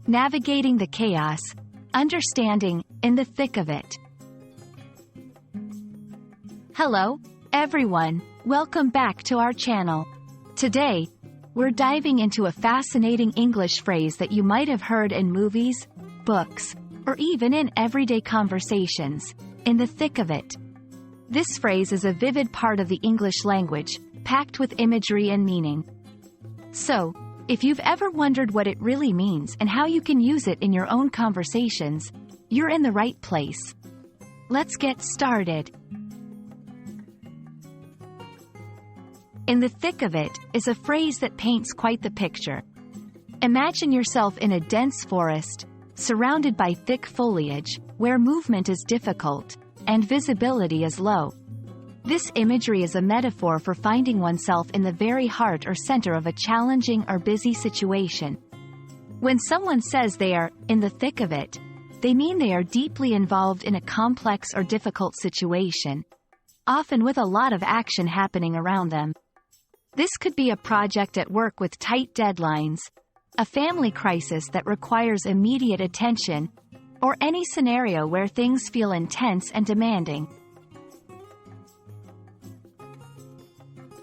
navigating the chaos, understanding, in the thick of it. Hello, everyone, welcome back to our channel. Today, we're diving into a fascinating English phrase that you might have heard in movies, books, or even in everyday conversations, in the thick of it. This phrase is a vivid part of the English language, packed with imagery and meaning. So, if you've ever wondered what it really means and how you can use it in your own conversations, you're in the right place. Let's get started. In the thick of it is a phrase that paints quite the picture. Imagine yourself in a dense forest, surrounded by thick foliage, where movement is difficult, and visibility is low. This imagery is a metaphor for finding oneself in the very heart or center of a challenging or busy situation. When someone says they are in the thick of it, they mean they are deeply involved in a complex or difficult situation, often with a lot of action happening around them. This could be a project at work with tight deadlines, a family crisis that requires immediate attention, or any scenario where things feel intense and demanding.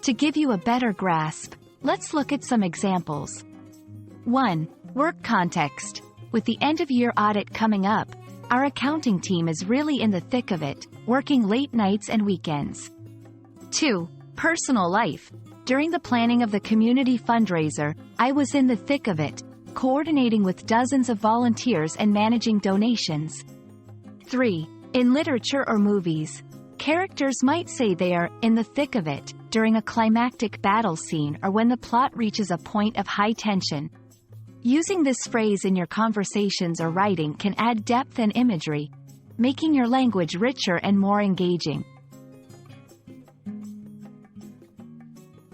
To give you a better grasp, let's look at some examples. 1. Work context. With the end-of-year audit coming up, our accounting team is really in the thick of it, working late nights and weekends. 2. Personal life. During the planning of the community fundraiser, I was in the thick of it, coordinating with dozens of volunteers and managing donations. 3. In literature or movies, characters might say they are in the thick of it during a climactic battle scene or when the plot reaches a point of high tension. Using this phrase in your conversations or writing can add depth and imagery, making your language richer and more engaging.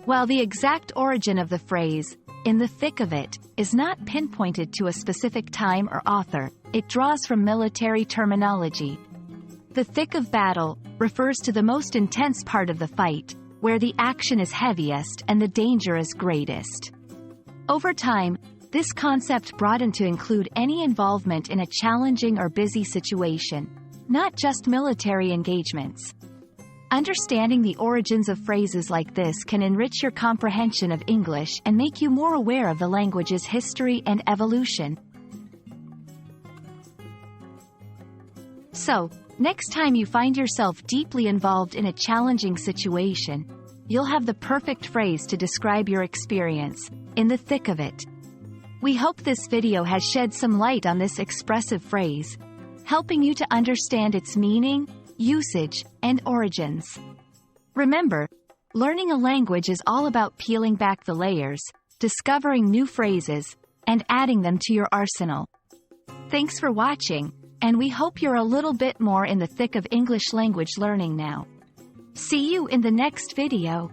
While the exact origin of the phrase, in the thick of it, is not pinpointed to a specific time or author, it draws from military terminology. The thick of battle refers to the most intense part of the fight, where the action is heaviest and the danger is greatest. Over time, this concept broadened to include any involvement in a challenging or busy situation, not just military engagements. Understanding the origins of phrases like this can enrich your comprehension of English and make you more aware of the language's history and evolution. So, next time you find yourself deeply involved in a challenging situation, you'll have the perfect phrase to describe your experience, in the thick of it. We hope this video has shed some light on this expressive phrase, helping you to understand its meaning, usage, and origins. Remember, learning a language is all about peeling back the layers, discovering new phrases, and adding them to your arsenal. Thanks for watching, and we hope you're a little bit more in the thick of English language learning now. See you in the next video.